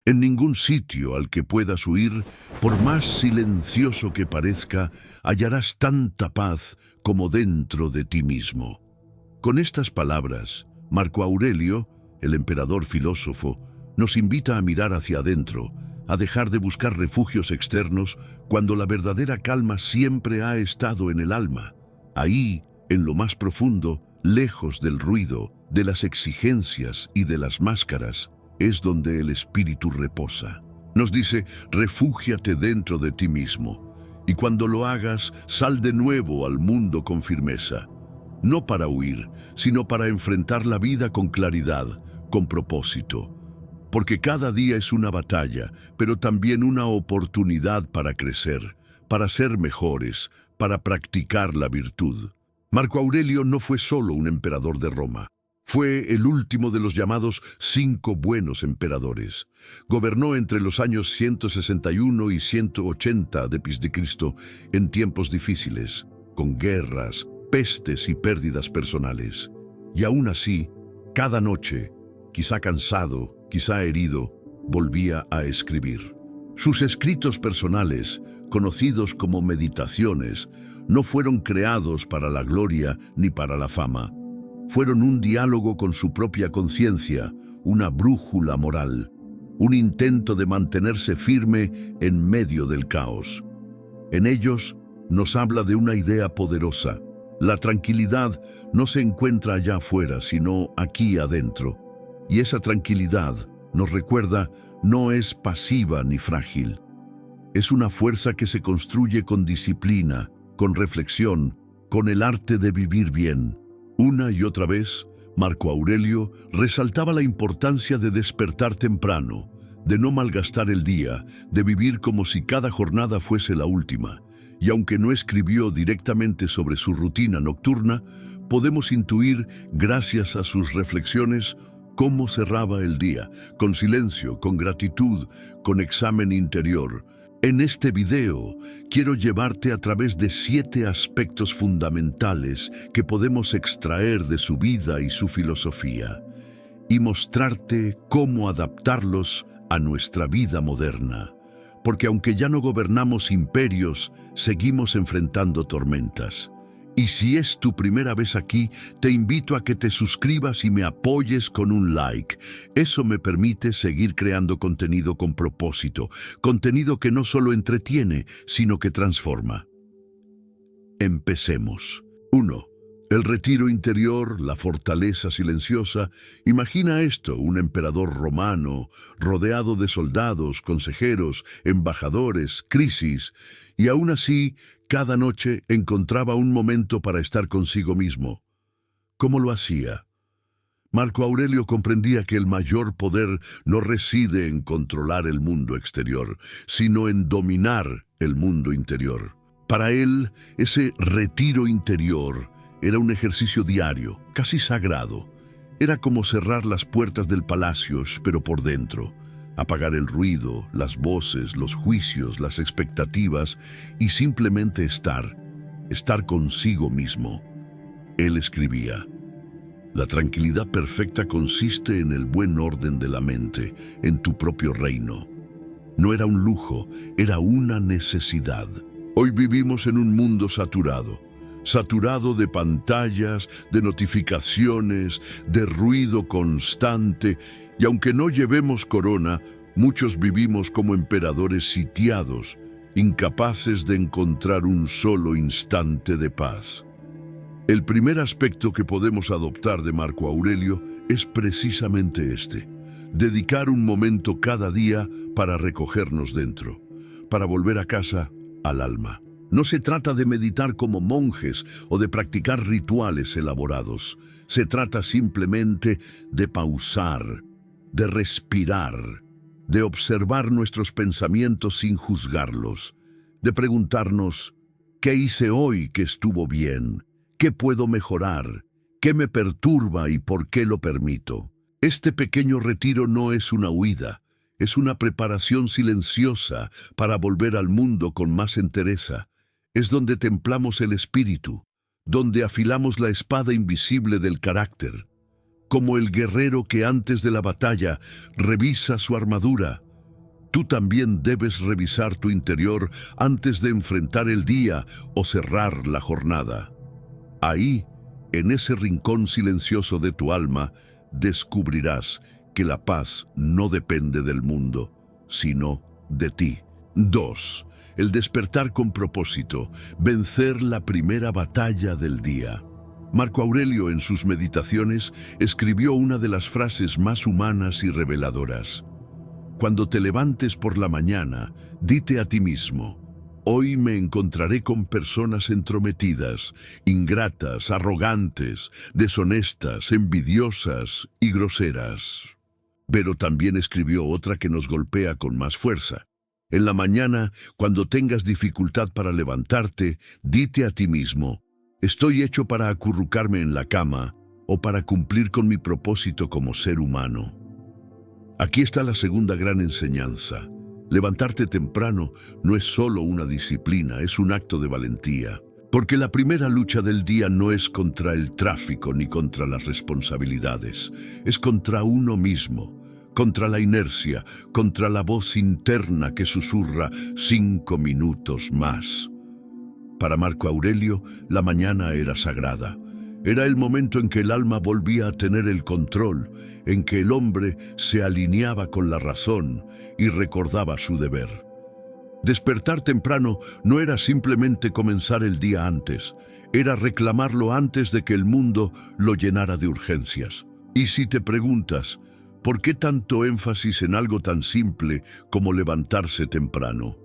En ningún sitio al que puedas huir, por más silencioso que parezca, hallarás tanta paz como dentro de ti mismo. Con estas palabras, Marco Aurelio, el emperador filósofo, nos invita a mirar hacia adentro, a dejar de buscar refugios externos cuando la verdadera calma siempre ha estado en el alma. Ahí, en lo más profundo, lejos del ruido, de las exigencias y de las máscaras, es donde el espíritu reposa. Nos dice, refúgiate dentro de ti mismo, y cuando lo hagas, sal de nuevo al mundo con firmeza. No para huir, sino para enfrentar la vida con claridad, con propósito. Porque cada día es una batalla, pero también una oportunidad para crecer, para ser mejores, para practicar la virtud. Marco Aurelio no fue solo un emperador de Roma. Fue el último de los llamados 5 buenos emperadores. Gobernó entre los años 161 y 180 d.C. en tiempos difíciles, con guerras, pestes y pérdidas personales. Y aún así, cada noche, quizá cansado, quizá herido, volvía a escribir. Sus escritos personales, conocidos como meditaciones, no fueron creados para la gloria ni para la fama. Fueron un diálogo con su propia conciencia, una brújula moral, un intento de mantenerse firme en medio del caos. En ellos nos habla de una idea poderosa. La tranquilidad no se encuentra allá afuera, sino aquí adentro. Y esa tranquilidad, nos recuerda, no es pasiva ni frágil. Es una fuerza que se construye con disciplina, con reflexión, con el arte de vivir bien. Una y otra vez, Marco Aurelio resaltaba la importancia de despertar temprano, de no malgastar el día, de vivir como si cada jornada fuese la última. Y aunque no escribió directamente sobre su rutina nocturna, podemos intuir, gracias a sus reflexiones, cómo cerraba el día, con silencio, con gratitud, con examen interior. En este video, quiero llevarte a través de 7 aspectos fundamentales que podemos extraer de su vida y su filosofía, y mostrarte cómo adaptarlos a nuestra vida moderna. Porque aunque ya no gobernamos imperios, seguimos enfrentando tormentas. Y si es tu primera vez aquí, te invito a que te suscribas y me apoyes con un like. Eso me permite seguir creando contenido con propósito, contenido que no solo entretiene, sino que transforma. Empecemos. 1. El retiro interior, la fortaleza silenciosa. Imagina esto, un emperador romano, rodeado de soldados, consejeros, embajadores, crisis, y aún así, cada noche encontraba un momento para estar consigo mismo. ¿Cómo lo hacía? Marco Aurelio comprendía que el mayor poder no reside en controlar el mundo exterior, sino en dominar el mundo interior. Para él, ese retiro interior era un ejercicio diario, casi sagrado. Era como cerrar las puertas del palacio, pero por dentro. Apagar el ruido, las voces, los juicios, las expectativas y simplemente estar consigo mismo. Él escribía: la tranquilidad perfecta consiste en el buen orden de la mente, en tu propio reino. No era un lujo, era una necesidad. Hoy vivimos en un mundo saturado de pantallas, de notificaciones, de ruido constante, y aunque no llevemos corona, muchos vivimos como emperadores sitiados, incapaces de encontrar un solo instante de paz. El primer aspecto que podemos adoptar de Marco Aurelio es precisamente este: dedicar un momento cada día para recogernos dentro, para volver a casa al alma. No se trata de meditar como monjes o de practicar rituales elaborados. Se trata simplemente de pausar, de respirar, de observar nuestros pensamientos sin juzgarlos, de preguntarnos: ¿qué hice hoy que estuvo bien? ¿Qué puedo mejorar? ¿Qué me perturba y por qué lo permito? Este pequeño retiro no es una huida, es una preparación silenciosa para volver al mundo con más entereza. Es donde templamos el espíritu, donde afilamos la espada invisible del carácter. Como el guerrero que antes de la batalla revisa su armadura, Tú también debes revisar tu interior antes de enfrentar el día o cerrar la jornada. Ahí, en ese rincón silencioso de tu alma, descubrirás que la paz no depende del mundo, sino de ti. 2. El despertar con propósito, vencer la primera batalla del día. Marco Aurelio, en sus meditaciones, escribió una de las frases más humanas y reveladoras. Cuando te levantes por la mañana, dite a ti mismo: hoy me encontraré con personas entrometidas, ingratas, arrogantes, deshonestas, envidiosas y groseras. Pero también escribió otra que nos golpea con más fuerza. En la mañana, cuando tengas dificultad para levantarte, dite a ti mismo: estoy hecho para acurrucarme en la cama o para cumplir con mi propósito como ser humano. Aquí está la segunda gran enseñanza. Levantarte temprano no es solo una disciplina, es un acto de valentía. Porque la primera lucha del día no es contra el tráfico ni contra las responsabilidades. Es contra uno mismo, contra la inercia, contra la voz interna que susurra 5 minutos más. Para Marco Aurelio, la mañana era sagrada. Era el momento en que el alma volvía a tener el control, en que el hombre se alineaba con la razón y recordaba su deber. Despertar temprano no era simplemente comenzar el día antes, era reclamarlo antes de que el mundo lo llenara de urgencias. Y si te preguntas, ¿por qué tanto énfasis en algo tan simple como levantarse temprano?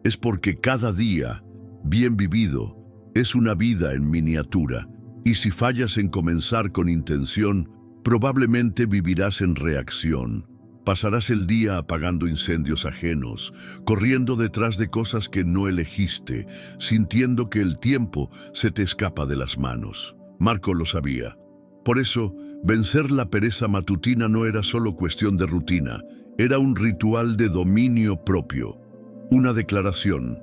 Es porque cada día, bien vivido, es una vida en miniatura. Y si fallas en comenzar con intención, probablemente vivirás en reacción. Pasarás el día apagando incendios ajenos, corriendo detrás de cosas que no elegiste, sintiendo que el tiempo se te escapa de las manos. Marco lo sabía. Por eso, vencer la pereza matutina no era solo cuestión de rutina, era un ritual de dominio propio. Una declaración: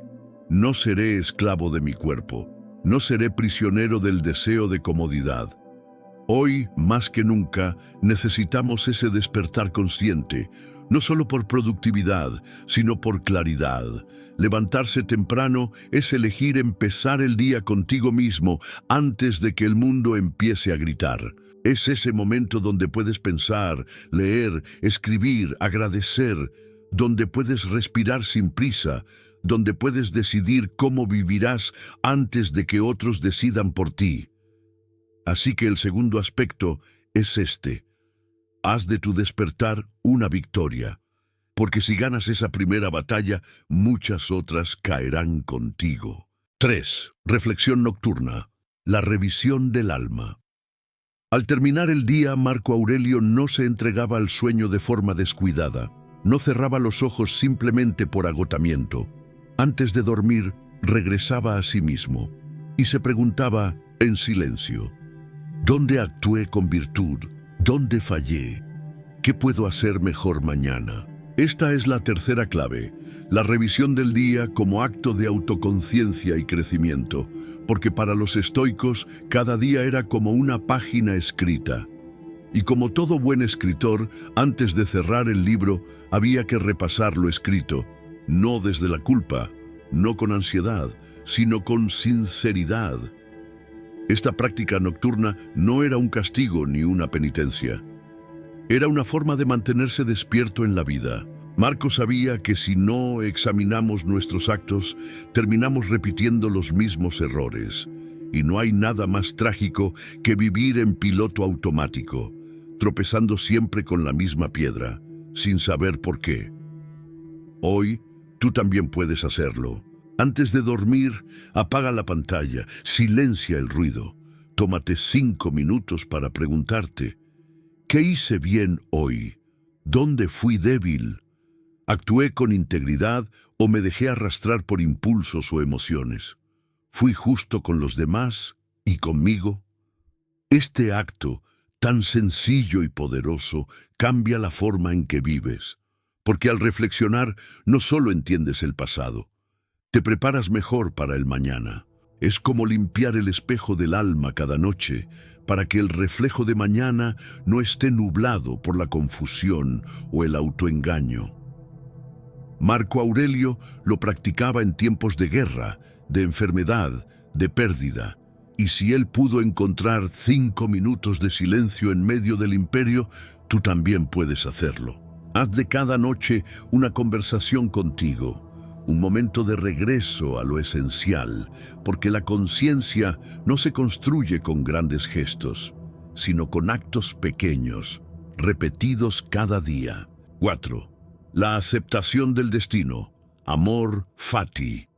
no seré esclavo de mi cuerpo. No seré prisionero del deseo de comodidad. Hoy, más que nunca, necesitamos ese despertar consciente, no solo por productividad, sino por claridad. Levantarse temprano es elegir empezar el día contigo mismo antes de que el mundo empiece a gritar. Es ese momento donde puedes pensar, leer, escribir, agradecer, donde puedes respirar sin prisa, donde puedes decidir cómo vivirás antes de que otros decidan por ti. Así que el segundo aspecto es este: haz de tu despertar una victoria, porque si ganas esa primera batalla, muchas otras caerán contigo. 3. Reflexión nocturna. La revisión del alma. Al terminar el día, Marco Aurelio no se entregaba al sueño de forma descuidada. No cerraba los ojos simplemente por agotamiento. Antes de dormir, regresaba a sí mismo y se preguntaba en silencio: ¿dónde actué con virtud? ¿Dónde fallé? ¿Qué puedo hacer mejor mañana? Esta es la tercera clave, la revisión del día como acto de autoconciencia y crecimiento, porque para los estoicos cada día era como una página escrita. Y como todo buen escritor, antes de cerrar el libro, había que repasar lo escrito, no desde la culpa, no con ansiedad, sino con sinceridad. Esta práctica nocturna no era un castigo ni una penitencia. Era una forma de mantenerse despierto en la vida. Marco sabía que si no examinamos nuestros actos, terminamos repitiendo los mismos errores. Y no hay nada más trágico que vivir en piloto automático, tropezando siempre con la misma piedra, sin saber por qué. Hoy, tú también puedes hacerlo. Antes de dormir, apaga la pantalla, silencia el ruido. Tómate 5 minutos para preguntarte: ¿qué hice bien hoy? ¿Dónde fui débil? ¿Actué con integridad o me dejé arrastrar por impulsos o emociones? ¿Fui justo con los demás y conmigo? Este acto, tan sencillo y poderoso, cambia la forma en que vives. Porque al reflexionar, no solo entiendes el pasado, te preparas mejor para el mañana. Es como limpiar el espejo del alma cada noche, para que el reflejo de mañana no esté nublado por la confusión o el autoengaño. Marco Aurelio lo practicaba en tiempos de guerra, de enfermedad, de pérdida. Y si él pudo encontrar 5 minutos de silencio en medio del imperio, tú también puedes hacerlo. Haz de cada noche una conversación contigo, un momento de regreso a lo esencial, porque la conciencia no se construye con grandes gestos, sino con actos pequeños, repetidos cada día. 4. La aceptación del destino. Amor fati.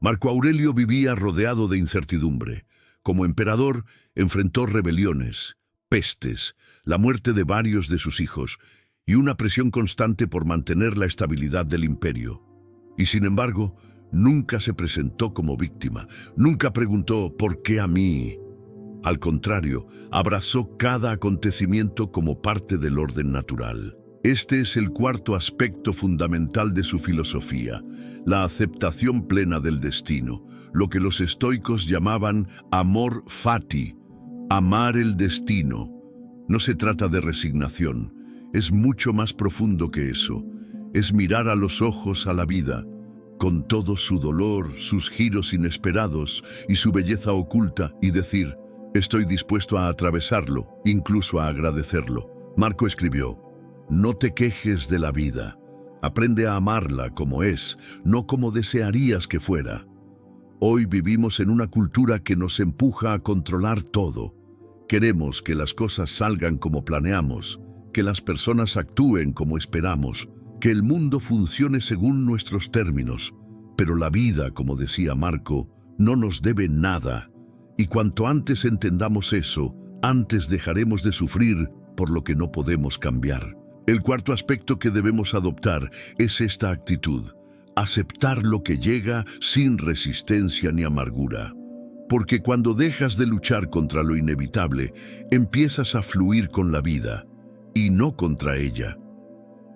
Marco Aurelio vivía rodeado de incertidumbre. Como emperador, enfrentó rebeliones, pestes, la muerte de varios de sus hijos y una presión constante por mantener la estabilidad del imperio. Y sin embargo, nunca se presentó como víctima, nunca preguntó ¿por qué a mí? Al contrario, abrazó cada acontecimiento como parte del orden natural. Este es el cuarto aspecto fundamental de su filosofía, la aceptación plena del destino, lo que los estoicos llamaban amor fati, amar el destino. No se trata de resignación, es mucho más profundo que eso. Es mirar a los ojos a la vida, con todo su dolor, sus giros inesperados y su belleza oculta, y decir, estoy dispuesto a atravesarlo, incluso a agradecerlo. Marco escribió, no te quejes de la vida, aprende a amarla como es, no como desearías que fuera. Hoy vivimos en una cultura que nos empuja a controlar todo. Queremos que las cosas salgan como planeamos, que las personas actúen como esperamos, que el mundo funcione según nuestros términos. Pero la vida, como decía Marco, no nos debe nada. Y cuanto antes entendamos eso, antes dejaremos de sufrir por lo que no podemos cambiar. El cuarto aspecto que debemos adoptar es esta actitud, aceptar lo que llega sin resistencia ni amargura. Porque cuando dejas de luchar contra lo inevitable, empiezas a fluir con la vida, y no contra ella.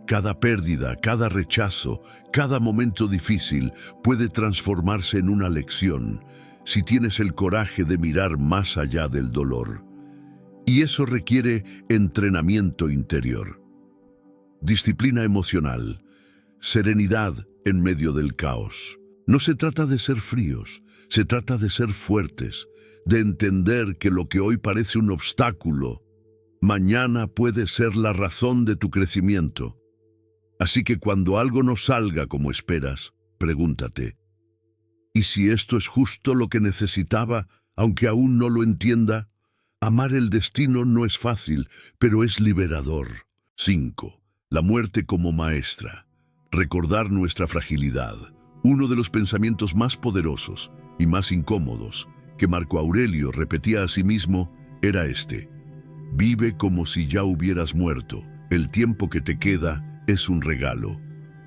Cada pérdida, cada rechazo, cada momento difícil puede transformarse en una lección, si tienes el coraje de mirar más allá del dolor. Y eso requiere entrenamiento interior. Disciplina emocional, serenidad en medio del caos. No se trata de ser fríos, se trata de ser fuertes, de entender que lo que hoy parece un obstáculo, mañana puede ser la razón de tu crecimiento. Así que cuando algo no salga como esperas, pregúntate, ¿y si esto es justo lo que necesitaba, aunque aún no lo entienda? Amar el destino no es fácil, pero es liberador. 5. La muerte como maestra. Recordar nuestra fragilidad. Uno de los pensamientos más poderosos y más incómodos que Marco Aurelio repetía a sí mismo era este: vive como si ya hubieras muerto. El tiempo que te queda es un regalo.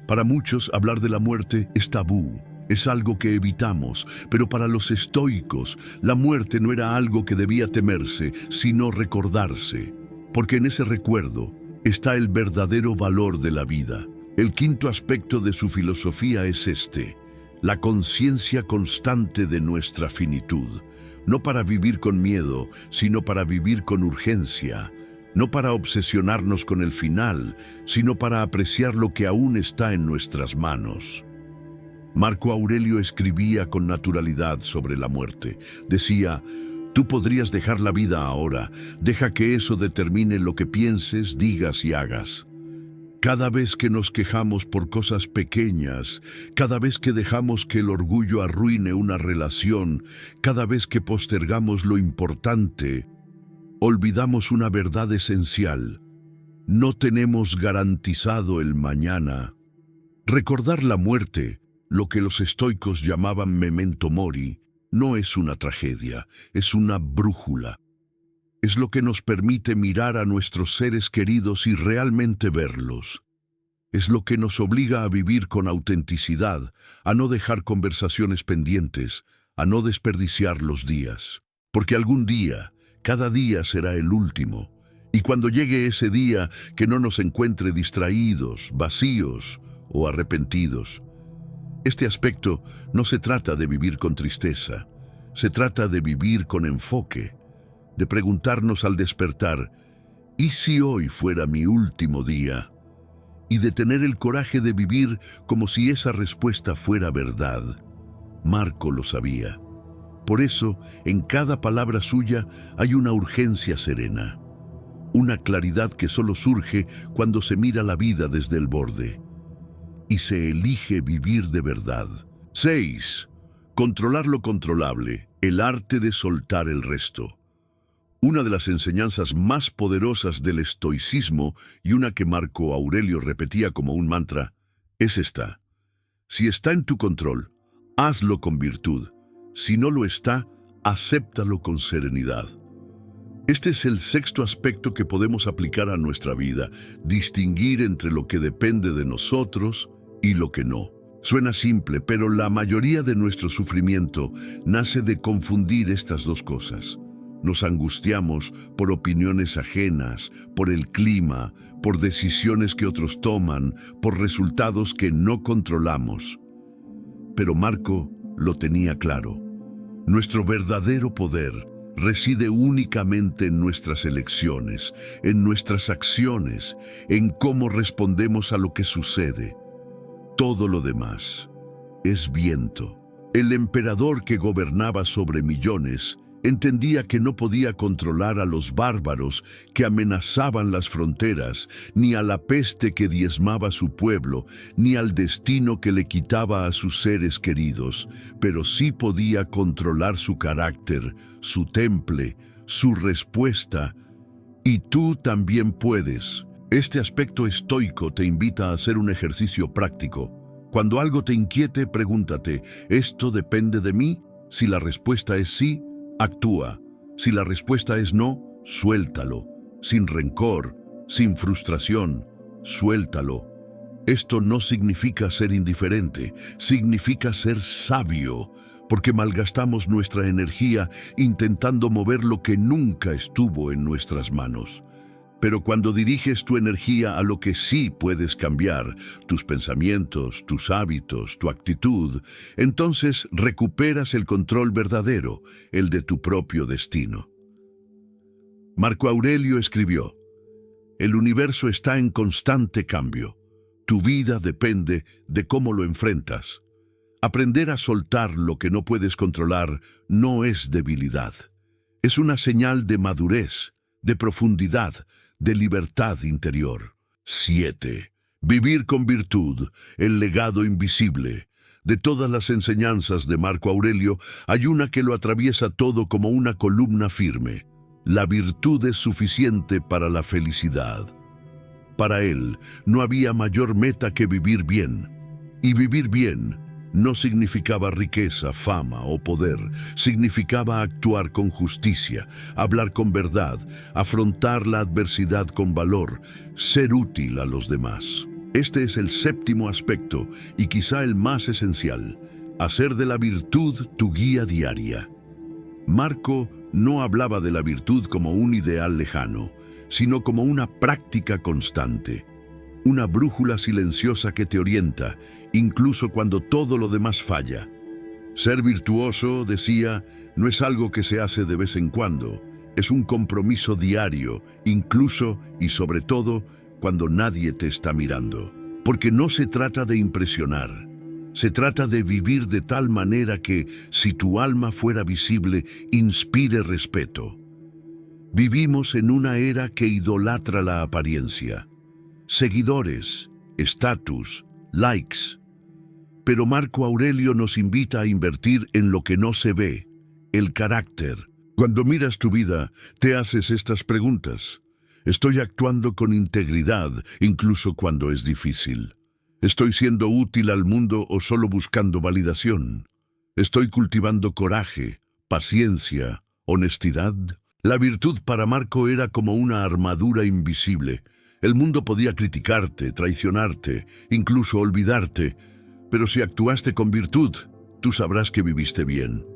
Para muchos, hablar de la muerte es tabú, es algo que evitamos, pero para los estoicos, la muerte no era algo que debía temerse, sino recordarse, porque en ese recuerdo está el verdadero valor de la vida. El quinto aspecto de su filosofía es este: la conciencia constante de nuestra finitud, no para vivir con miedo, sino para vivir con urgencia, no para obsesionarnos con el final, sino para apreciar lo que aún está en nuestras manos. Marco Aurelio escribía con naturalidad sobre la muerte. Decía, tú podrías dejar la vida ahora, deja que eso determine lo que pienses, digas y hagas. Cada vez que nos quejamos por cosas pequeñas, cada vez que dejamos que el orgullo arruine una relación, cada vez que postergamos lo importante, olvidamos una verdad esencial. No tenemos garantizado el mañana. Recordar la muerte, lo que los estoicos llamaban memento mori, no es una tragedia, es una brújula. Es lo que nos permite mirar a nuestros seres queridos y realmente verlos. Es lo que nos obliga a vivir con autenticidad, a no dejar conversaciones pendientes, a no desperdiciar los días. Porque algún día, cada día será el último. Y cuando llegue ese día, que no nos encuentre distraídos, vacíos o arrepentidos. Este aspecto no se trata de vivir con tristeza, se trata de vivir con enfoque, de preguntarnos al despertar, ¿y si hoy fuera mi último día? y de tener el coraje de vivir como si esa respuesta fuera verdad. Marco lo sabía. Por eso, en cada palabra suya hay una urgencia serena, una claridad que solo surge cuando se mira la vida desde el borde y se elige vivir de verdad. 6. Controlar lo controlable, el arte de soltar el resto. Una de las enseñanzas más poderosas del estoicismo, y una que Marco Aurelio repetía como un mantra, es esta: si está en tu control, hazlo con virtud. Si no lo está, acéptalo con serenidad. Este es el sexto aspecto que podemos aplicar a nuestra vida: distinguir entre lo que depende de nosotros y lo que no. Suena simple, pero la mayoría de nuestro sufrimiento nace de confundir estas dos cosas. Nos angustiamos por opiniones ajenas, por el clima, por decisiones que otros toman, por resultados que no controlamos. Pero Marco lo tenía claro. Nuestro verdadero poder reside únicamente en nuestras elecciones, en nuestras acciones, en cómo respondemos a lo que sucede. Todo lo demás es viento. El emperador que gobernaba sobre millones entendía que no podía controlar a los bárbaros que amenazaban las fronteras, ni a la peste que diezmaba su pueblo, ni al destino que le quitaba a sus seres queridos, pero sí podía controlar su carácter, su temple, su respuesta. Y tú también puedes. Este aspecto estoico te invita a hacer un ejercicio práctico. Cuando algo te inquiete, pregúntate: ¿esto depende de mí? Si la respuesta es sí, actúa. Si la respuesta es no, suéltalo. Sin rencor, sin frustración, suéltalo. Esto no significa ser indiferente, significa ser sabio, porque malgastamos nuestra energía intentando mover lo que nunca estuvo en nuestras manos. Pero cuando diriges tu energía a lo que sí puedes cambiar, tus pensamientos, tus hábitos, tu actitud, entonces recuperas el control verdadero, el de tu propio destino. Marco Aurelio escribió: el universo está en constante cambio. Tu vida depende de cómo lo enfrentas. Aprender a soltar lo que no puedes controlar no es debilidad. Es una señal de madurez, de profundidad, de libertad interior. 7. Vivir con virtud, el legado invisible. De todas las enseñanzas de Marco Aurelio, hay una que lo atraviesa todo como una columna firme. La virtud es suficiente para la felicidad. Para él, no había mayor meta que vivir bien. Y vivir bien no significaba riqueza, fama o poder. Significaba actuar con justicia, hablar con verdad, afrontar la adversidad con valor, ser útil a los demás. Este es el séptimo aspecto y quizá el más esencial: hacer de la virtud tu guía diaria. Marco no hablaba de la virtud como un ideal lejano, sino como una práctica constante. Una brújula silenciosa que te orienta, incluso cuando todo lo demás falla. Ser virtuoso, decía, no es algo que se hace de vez en cuando, es un compromiso diario, incluso y sobre todo cuando nadie te está mirando. Porque no se trata de impresionar, se trata de vivir de tal manera que, si tu alma fuera visible, inspire respeto. Vivimos en una era que idolatra la apariencia. Seguidores, estatus, likes. Pero Marco Aurelio nos invita a invertir en lo que no se ve, el carácter. Cuando miras tu vida, te haces estas preguntas. ¿Estoy actuando con integridad, incluso cuando es difícil? ¿Estoy siendo útil al mundo o solo buscando validación? ¿Estoy cultivando coraje, paciencia, honestidad? La virtud para Marco era como una armadura invisible. El mundo podía criticarte, traicionarte, incluso olvidarte, pero si actuaste con virtud, tú sabrás que viviste bien.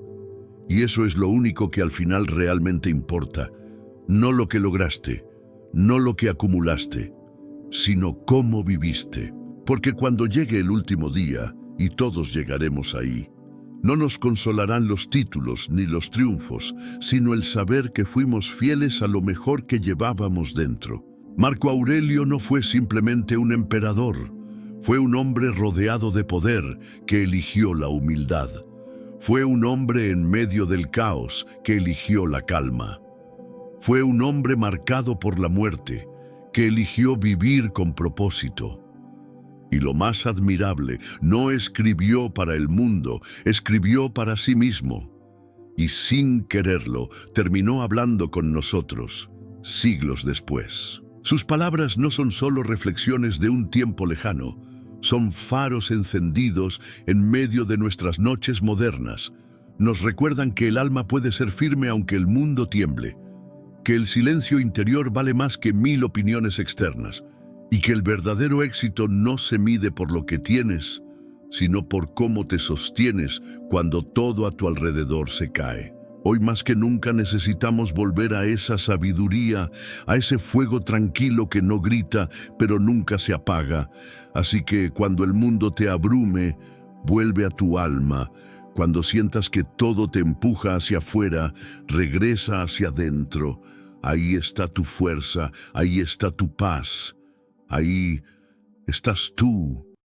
Y eso es lo único que al final realmente importa, no lo que lograste, no lo que acumulaste, sino cómo viviste. Porque cuando llegue el último día, y todos llegaremos ahí, no nos consolarán los títulos ni los triunfos, sino el saber que fuimos fieles a lo mejor que llevábamos dentro. Marco Aurelio no fue simplemente un emperador, fue un hombre rodeado de poder que eligió la humildad. Fue un hombre en medio del caos que eligió la calma. Fue un hombre marcado por la muerte que eligió vivir con propósito. Y lo más admirable, no escribió para el mundo, escribió para sí mismo. Y sin quererlo, terminó hablando con nosotros, siglos después. Sus palabras no son solo reflexiones de un tiempo lejano, son faros encendidos en medio de nuestras noches modernas. Nos recuerdan que el alma puede ser firme aunque el mundo tiemble, que el silencio interior vale más que 1000 opiniones externas, y que el verdadero éxito no se mide por lo que tienes, sino por cómo te sostienes cuando todo a tu alrededor se cae. Hoy más que nunca necesitamos volver a esa sabiduría, a ese fuego tranquilo que no grita, pero nunca se apaga. Así que cuando el mundo te abrume, vuelve a tu alma. Cuando sientas que todo te empuja hacia afuera, regresa hacia adentro. Ahí está tu fuerza, ahí está tu paz, ahí estás tú.